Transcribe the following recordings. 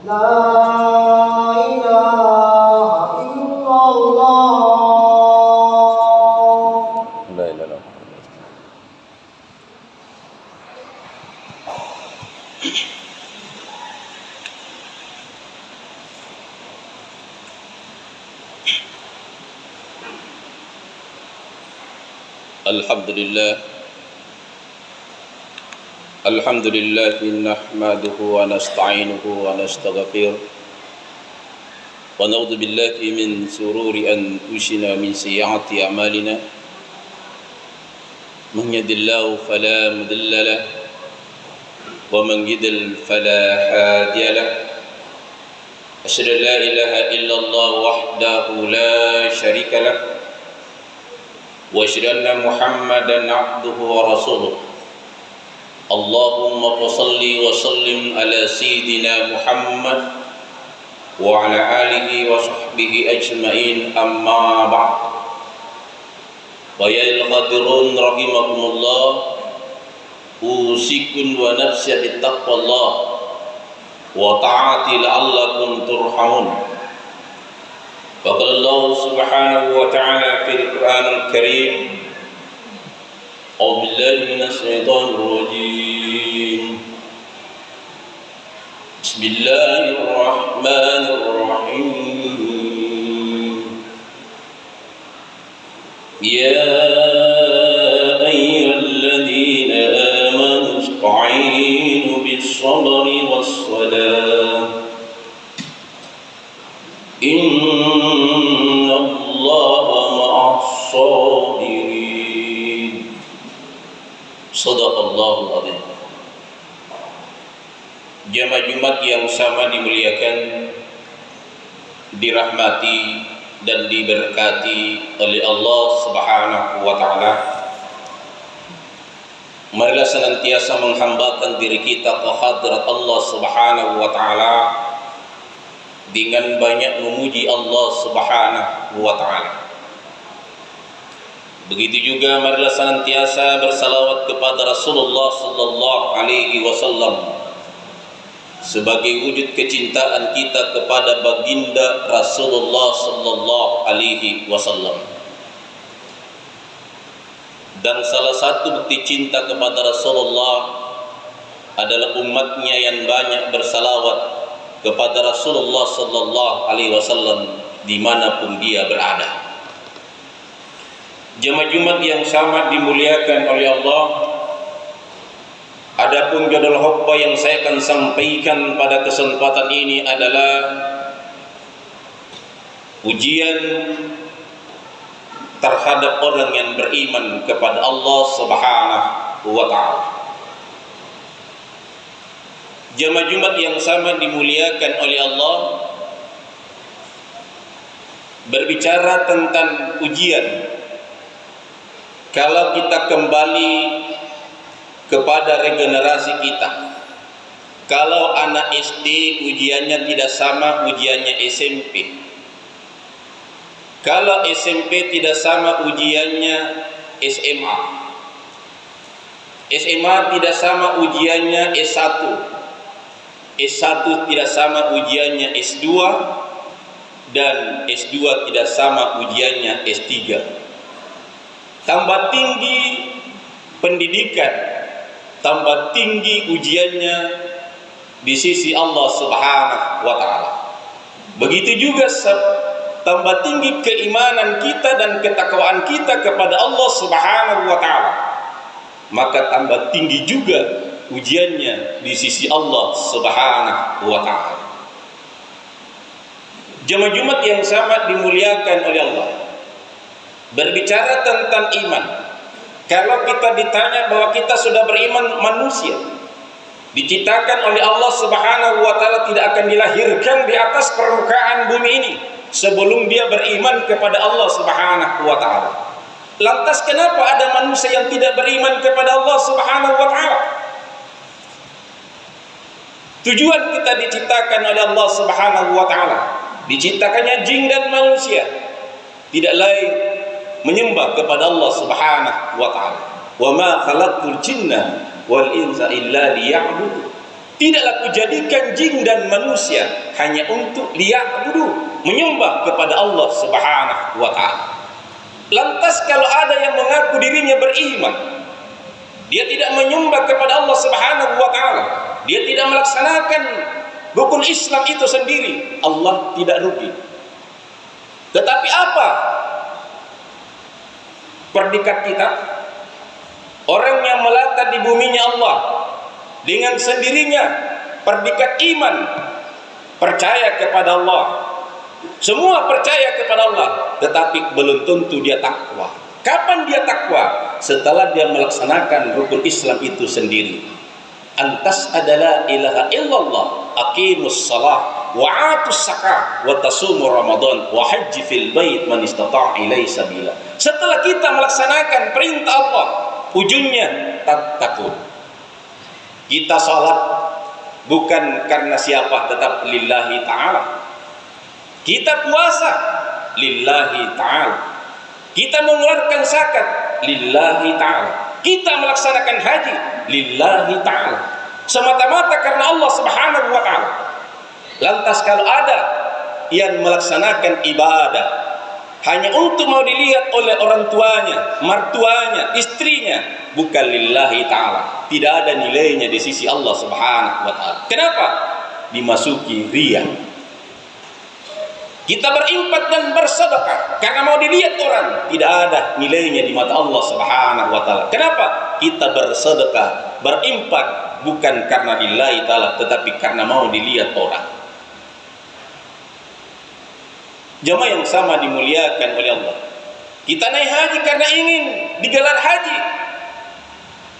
لا إله إلا الله. لا إله إلا الله. الحمد لله نحمده ونستعينه ونستغفره ونعوذ بالله من شرور أنفسنا من سيئات أعمالنا من يهد الله فلا مضل له ومن يضلل فلا هادي له أشهد أن لا إله إلا الله وحده لا شريك له وأشهد أن محمدا عبده ورسوله اللهم صل وسلم على سيدنا محمد وعلى آله وصحبه أجمعين أما بعد فيا القادرون رحمكم الله أوصيكم ونفسي بتقوى الله وطاعته لعلكم ترحمون وقال الله سبحانه وتعالى في القرآن الكريم أعوذ بالله من الشيطان الرجيم بسم الله الرحمن الرحيم يا أيها الذين آمنوا استعينوا بالصبر والصلاة إن الله مع الصابرين Sadaqallahul Adzim. Jamaah Jumat yang sama dimuliakan, dirahmati dan diberkati oleh Allah Subhanahu wa taala. Marilah senantiasa menghambakan diri kita ke hadrat Allah Subhanahu wa taala dengan banyak memuji Allah Subhanahu wa taala. Begitu juga marilah senantiasa bersalawat kepada Rasulullah sallallahu alaihi wasallam sebagai wujud kecintaan kita kepada baginda Rasulullah sallallahu alaihi wasallam. Dan salah satu bukti cinta kepada Rasulullah adalah umatnya yang banyak bersalawat kepada Rasulullah sallallahu alaihi wasallam dimanapun dia berada. Jemaah Jumat yang sangat dimuliakan oleh Allah, adapun judul khutbah yang saya akan sampaikan pada kesempatan ini adalah ujian terhadap orang yang beriman kepada Allah Subhanahu wa taala. Jemaah Jumat yang sangat dimuliakan oleh Allah, berbicara tentang ujian. Kalau kita kembali kepada regenerasi kita, kalau anak SD ujiannya tidak sama ujiannya SMP, kalau SMP tidak sama ujiannya SMA, SMA tidak sama ujiannya S1, S1 tidak sama ujiannya S2, dan S2 tidak sama ujiannya S3. Tambah tinggi pendidikan, tambah tinggi ujiannya di sisi Allah Subhanahu wa taala. Begitu juga tambah tinggi keimanan kita dan ketakwaan kita kepada Allah Subhanahu wa taala, maka tambah tinggi juga ujiannya di sisi Allah Subhanahu wa taala. Jemaah Jumat yang sangat dimuliakan oleh Allah, berbicara tentang iman. Kalau kita ditanya bahwa kita sudah beriman, manusia diciptakan oleh Allah Subhanahu wa taala tidak akan dilahirkan di atas permukaan bumi ini sebelum dia beriman kepada Allah Subhanahu wa taala. Lantas kenapa ada manusia yang tidak beriman kepada Allah Subhanahu wa taala? Tujuan kita diciptakan oleh Allah Subhanahu wa taala, diciptakannya jin dan manusia tidak lain menyembah kepada Allah Subhanahu wa taala. Wa ma khalaqtul jinna wal insa illa liya'budun. Tidaklah kujadikan jin dan manusia hanya untuk liya'budu, menyembah kepada Allah Subhanahu wa ta'ala. Lantas kalau ada yang mengaku dirinya beriman, dia tidak menyembah kepada Allah Subhanahu wa ta'ala, dia tidak melaksanakan rukun Islam itu sendiri, Allah tidak rugi. Tetapi apa predikat kita? Orang yang melata di buminya Allah dengan sendirinya predikat iman, percaya kepada Allah, semua percaya kepada Allah, tetapi belum tentu dia takwa. Kapan dia takwa? Setelah dia melaksanakan rukun Islam itu sendiri. Antas adalah ilaha illallah, aqimus salah wa atus zakah wa tasumu ramadan wa hajji fil bait man istata' ilaihi sabila. Setelah kita melaksanakan perintah Allah, ujungnya tattaqun. Kita salat bukan karena siapa, tetap lillahi ta'ala. Kita puasa lillahi ta'ala. Kita mengeluarkan zakat lillahi ta'ala. Kita melaksanakan haji lillahi ta'ala, semata-mata karena Allah Subhanahu wa ta'ala. Lantas kalau ada yang melaksanakan ibadah hanya untuk mau dilihat oleh orang tuanya, mertuanya, istrinya, bukan lillahi ta'ala, tidak ada nilainya di sisi Allah Subhanahu wa ta'ala. Kenapa? Dimasuki riya. Kita berinfak dan bersedekah karena mau dilihat orang, tidak ada nilainya di mata Allah Subhanahu wa ta'ala. Kenapa? Kita bersedekah, berinfak bukan karena lillahi ta'ala, tetapi karena mau dilihat orang. Jemaah yang sama dimuliakan oleh Allah, kita naik haji karena ingin digelar haji,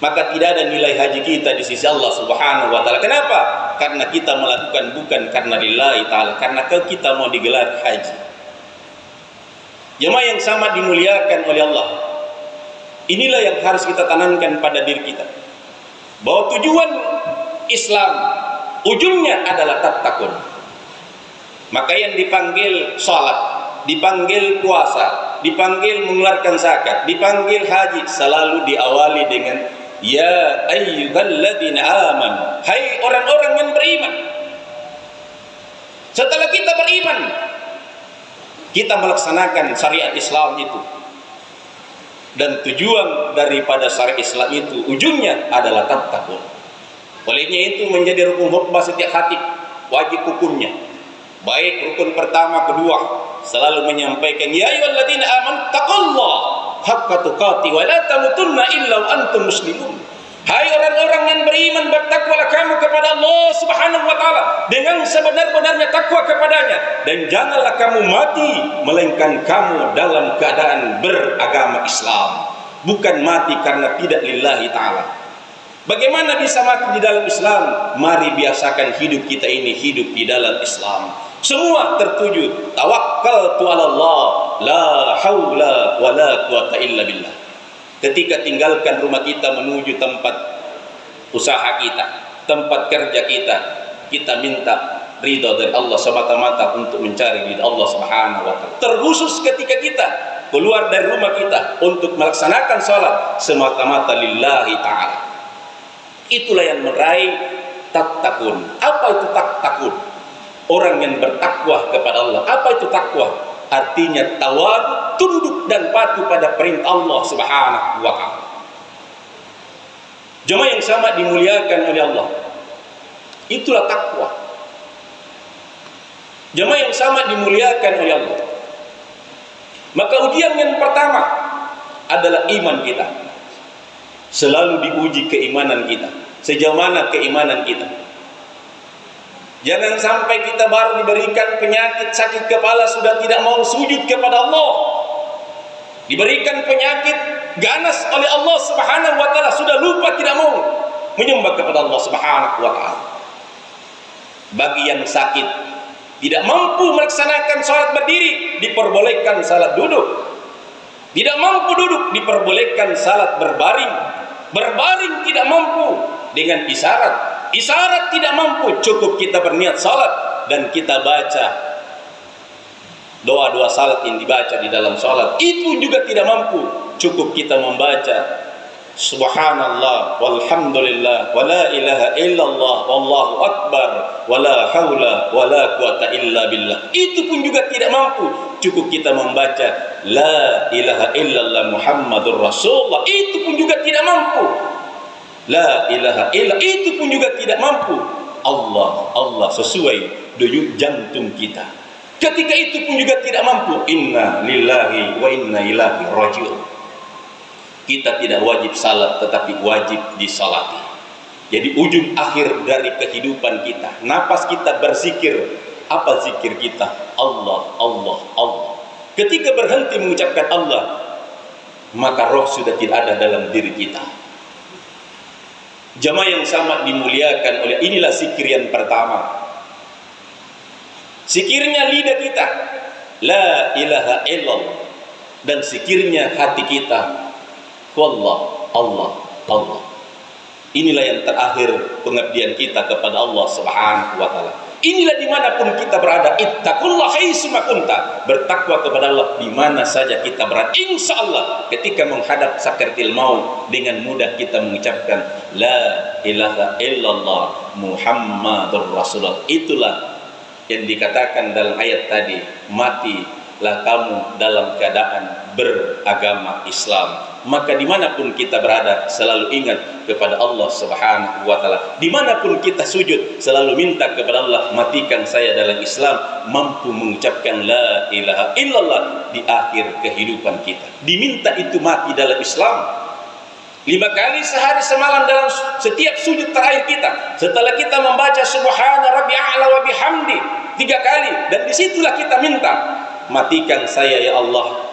maka tidak ada nilai haji kita di sisi Allah Subhanahu wa ta'ala. Kenapa? Karena kita melakukan bukan karena lillahi ta'ala, karena kita mau digelar haji. Jemaah yang sama dimuliakan oleh Allah, inilah yang harus kita tanamkan pada diri kita, bahwa tujuan Islam ujungnya adalah tattaqun. Maka yang dipanggil salat, dipanggil puasa, dipanggil mengeluarkan zakat, dipanggil haji, selalu diawali dengan ya ayyuhalladzina amanu, hai orang-orang yang beriman. Setelah kita beriman, kita melaksanakan syariat Islam itu, dan tujuan daripada syariat Islam itu ujungnya adalah tattaqun. Olehnya itu menjadi rukun khutbah setiap khatib, wajib hukumnya. Baik rukun pertama, kedua, selalu menyampaikan ya ayyuhalladzina amanu taqullaha haqqa tuqatih wa la tamutunna illa wa antum muslimun. Hai orang-orang yang beriman, bertakwalah kamu kepada Allah Subhanahu wa ta'ala dengan sebenar-benarnya takwa kepadanya, dan janganlah kamu mati melainkan kamu dalam keadaan beragama Islam, bukan mati karena tidak lillahi ta'ala. Bagaimana bisa mati di dalam Islam? Mari biasakan hidup kita ini hidup di dalam Islam. Semua tertuju tawakkaltu 'ala Allah, la haula wala quwata illa billah. Ketika tinggalkan rumah kita menuju tempat usaha kita, tempat kerja kita, kita minta ridha dari Allah semata-mata untuk mencari ridha Allah Subhanahu wa ta'ala. Terkhusus ketika kita keluar dari rumah kita untuk melaksanakan salat, semata-mata lillahi ta'ala. Itulah yang meraih tattaqun. Apa itu tattaqun? Orang yang bertakwa kepada Allah. Apa itu takwa? Artinya tawadu, tunduk dan patuh pada perintah Allah Subhanahu wa ta'ala. Jemaah yang sama dimuliakan oleh Allah, itulah takwa. Jemaah yang sama dimuliakan oleh Allah. Maka ujian yang pertama adalah iman kita. Selalu diuji keimanan kita. Sejauh mana keimanan kita? Jangan sampai kita baru diberikan penyakit sakit kepala sudah tidak mau sujud kepada Allah. Diberikan penyakit ganas oleh Allah Subhanahu wa ta'ala, sudah lupa tidak mau menyembah kepada Allah Subhanahu wa ta'ala. Bagi yang sakit tidak mampu melaksanakan salat berdiri, diperbolehkan salat duduk. Tidak mampu duduk, diperbolehkan salat berbaring. Berbaring tidak mampu, dengan isyarat. Isyarat tidak mampu, cukup kita berniat salat dan kita baca doa-doa salat yang dibaca di dalam salat. Itu juga tidak mampu, cukup kita membaca Subhanallah walhamdulillah wala ilaha illallah wallahu akbar wala haula wala quwata illa billah. Itu pun juga tidak mampu. Cukup kita membaca la ilaha illallah Muhammadur Rasulullah, itu pun juga tidak mampu. La ilaha illallah, itu pun juga tidak mampu. Allah sesuai denyut jantung kita. Ketika itu pun juga tidak mampu. Inna lillahi wa inna ilaihi raji'un. Kita tidak wajib salat, tetapi wajib disalati. Jadi ujung akhir dari kehidupan kita, napas kita berzikir. Apa zikir kita? Allah, Allah, Allah. Ketika berhenti mengucapkan Allah, maka roh sudah tidak ada dalam diri kita. Jamaah yang sangat dimuliakan oleh, inilah zikir yang pertama. Zikirnya lidah kita, la ilaha illallah. Dan zikirnya hati kita, wallah, Allah, Allah. Inilah yang terakhir pengabdian kita kepada Allah Subhanahu wa taala. Inilah dimanapun kita berada, ittaqullah haitsuma kunta. Bertakwa kepada Allah di mana saja kita berada. Insya Allah ketika menghadap sakaratul maut, dengan mudah kita mengucapkan la ilaha illallah Muhammadur Rasulullah. Itulah yang dikatakan dalam ayat tadi, matilah kamu dalam keadaan beragama Islam. Maka dimanapun kita berada, selalu ingat kepada Allah Subhanahu wa ta'ala. Dimanapun kita sujud, selalu minta kepada Allah, matikan saya dalam Islam, mampu mengucapkan la ilaha illallah di akhir kehidupan kita. Diminta itu mati dalam Islam 5 kali sehari semalam dalam setiap sujud terakhir kita. Setelah kita membaca subhana rabbi a'la wa bihamdi 3 kali, dan disitulah kita minta, matikan saya ya Allah,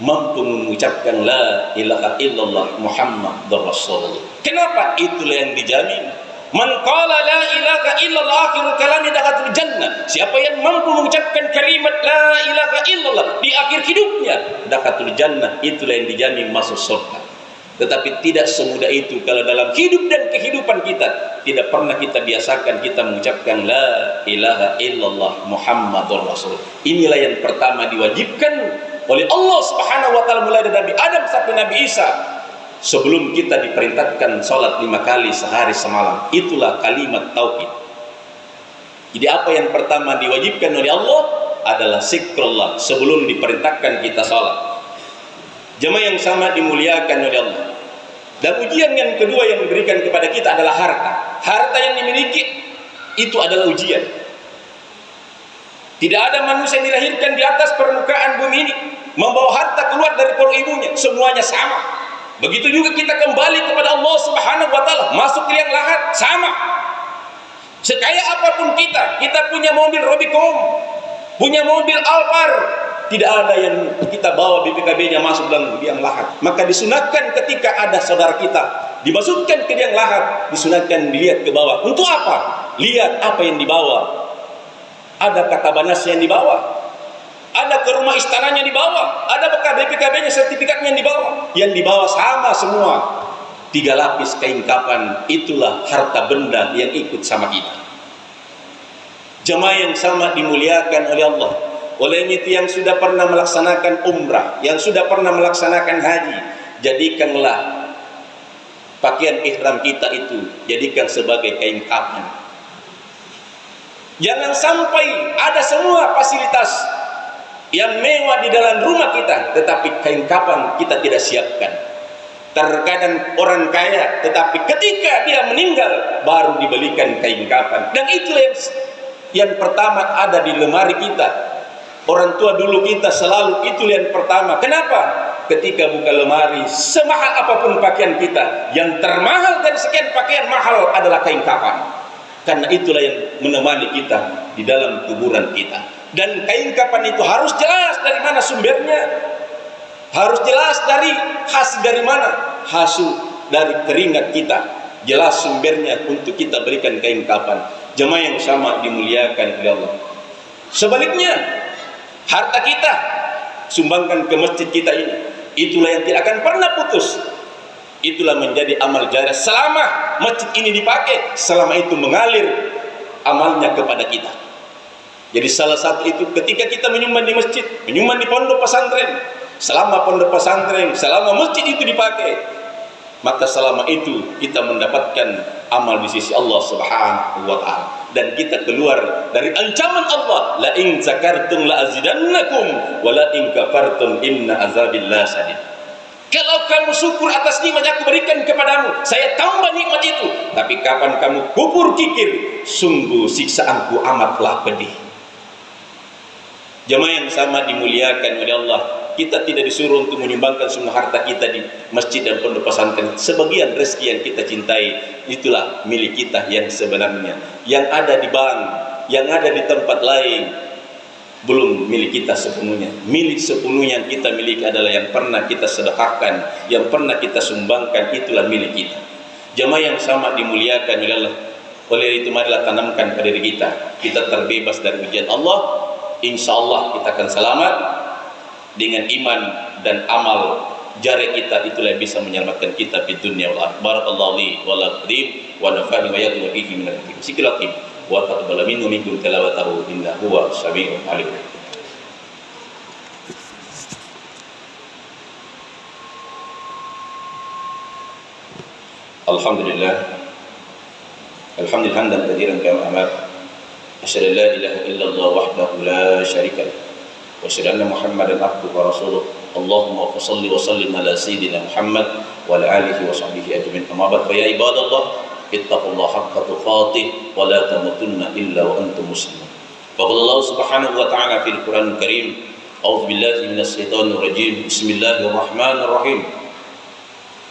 mampu mengucapkan la ilaha illallah Muhammadur Rasulullah. Kenapa? Itulah yang dijamin. Man qala la ilaha illallah akhirul kalami dakhatul jannah. Siapa yang mampu mengucapkan kalimat la ilaha illallah di akhir hidupnya, dakhatul jannah, itulah yang dijamin masuk surga. Tetapi tidak semudah itu kalau dalam hidup dan kehidupan kita tidak pernah kita biasakan kita mengucapkan la ilaha illallah Muhammadur Rasulullah. Inilah yang pertama diwajibkan oleh Allah Subhanahu wa taala mulai dari Nabi Adam sampai Nabi Isa, sebelum kita diperintahkan salat 5 kali sehari semalam. Itulah kalimat tauhid. Jadi apa yang pertama diwajibkan oleh Allah adalah zikrullah sebelum diperintahkan kita salat. Jemaah yang sama dimuliakan oleh Allah. Dan ujian yang kedua yang diberikan kepada kita adalah harta. Harta yang dimiliki itu adalah ujian. Tidak ada manusia yang dilahirkan di atas permukaan bumi ini membawa harta keluar dari perut ibunya, semuanya sama. Begitu juga kita kembali kepada Allah Subhanahu wa taala, masuk ke liang lahat sama. Sekaya apapun kita punya mobil Rubicon, punya mobil Alphard, tidak ada yang kita bawa BPKB-nya masuk dalam liang lahat. Maka disunahkan ketika ada saudara kita dimasukkan ke liang lahat, disunahkan dilihat ke bawah. Untuk apa? Lihat apa yang dibawa. Ada kata banasnya yang dibawa, ada ke rumah istananya dibawa, ada bekas BPKB-nya, sertifikatnya yang dibawa. Yang dibawa sama semua, 3 lapis kain kapan. Itulah harta benda yang ikut sama kita. Jemaah yang sama dimuliakan oleh Allah. Oleh itu yang sudah pernah melaksanakan umrah, yang sudah pernah melaksanakan haji, jadikanlah pakaian ihram kita itu, jadikan sebagai kain kapan. Jangan sampai ada semua fasilitas yang mewah di dalam rumah kita, tetapi kain kapan kita tidak siapkan. Terkadang orang kaya, tetapi ketika dia meninggal baru dibelikan kain kapan. Dan itu yang pertama ada di lemari kita. Orang tua dulu kita selalu itu yang pertama. Kenapa? Ketika buka lemari, semahal apapun pakaian kita, yang termahal dari sekian pakaian mahal adalah kain kapan. Karena itulah yang menemani kita di dalam kuburan kita. Dan kain kapan itu harus jelas dari mana sumbernya, harus jelas dari mana hasil dari keringat kita, jelas sumbernya untuk kita berikan kain kapan. Jemaah yang sama dimuliakan oleh Allah. Sebaliknya, harta kita sumbangkan ke masjid kita ini, itulah yang tidak akan pernah putus. Itulah menjadi amal jariah selama masjid ini dipakai, selama itu mengalir amalnya kepada kita. Jadi salah satu itu ketika kita menyumbang di masjid, menyumbang di pondok pesantren, selama pondok pesantren, selama masjid itu dipakai, maka selama itu kita mendapatkan amal di sisi Allah Subhanahu wa taala, dan kita keluar dari ancaman Allah, la in zakartum la azidannakum wa la in kafartum inna azabillahi sadid. Kalau kamu syukur atas nikmat yang aku berikan kepadamu, saya tambah nikmat itu. Tapi kapan kamu kufur kikir, sungguh siksaanku amatlah pedih. Jemaah yang sama dimuliakan oleh Allah, kita tidak disuruh untuk menyumbangkan semua harta kita di masjid dan pondok pesantren. Sebagian rezeki yang kita cintai, itulah milik kita yang sebenarnya. Yang ada di bank, yang ada di tempat lain, belum milik kita sepenuhnya. Milik sepenuhnya yang kita miliki adalah yang pernah kita sedekahkan, yang pernah kita sumbangkan, itulah milik kita. Jemaah yang sama dimuliakan oleh Allah. Oleh itu marilah tanamkan pada diri kita, kita terbebas dari ujian Allah. Insya Allah kita akan selamat dengan iman dan amal jari kita, itulah yang bisa menyelamatkan kita di dunia wal akhirah. Barakallahu li wa lakum wa nafa'ani wa iyyakum bihi min al-dzikri wa taqabbal minni minkum tilawatahu innahu huwas samiul alim. Alhamdulillah, alhamdulillah hamdan katsiran kama amar. Asyhadu an la ilaha illallah wahdahu la syarika lahu wa asyhadu anna Muhammadan abduhu wa rasuluh. Allahumma shalli wa sallim ala sayyidina Muhammad wa ala alihi wa sahbihi ajmain. Amma ba'd, fa ya ibadallah ittaqullaha haqqa tuqatih wa la tamutunna illa wa antum muslimun. Faqala Allah subhanahu wa ta'ala fil Qur'anil Karim, a'udzu billahi minasy syaithanir rajim. Bismillahirrahmanirrahim.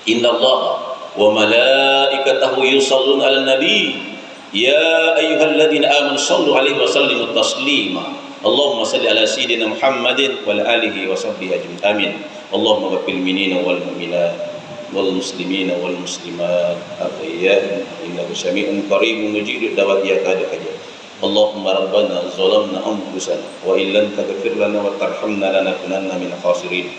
Innallaha wa malaikatahu yusholluna 'alan nabi ya ayyuhalladzina amanu shallu 'alaihi wa sallimu taslima. Allahumma salli ala sayyidina Muhammadin wa ala alihi wa sahbihi ajmain. Amin. Allahumma ghfir minina wal mu'minat wal muslimina wal muslimat ahya'a innaka sami'un qaribun mujibud da'wati ya kadaka. Allahumma rabbana zalamna anfusana wa illam taghfir lana wa tarhamna lanakunanna minal khasirin.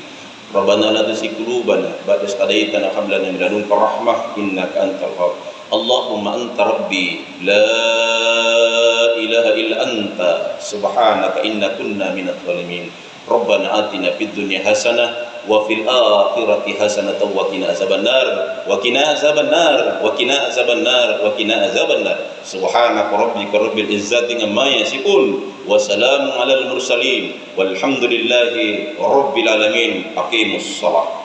Rabbana la tuzigh qulubana ba'da idh hadaytana wa hab lana min ladunka rahmah innaka antal wahhab. Allahumma anta rabbi la ilaha illa anta subhanaka inna kunna minadh dhalimin. Rabbana atina fid dunya hasanah wa fil akhirati hasanatan wa qina azabannar wa qina azabannar wa qina azabannar wa qina azabannar. Subhanaka rabbika rabbil izzati amma yasifun wa salamun alal mursalin walhamdulillahi rabbil alamin. Aqimus shalah.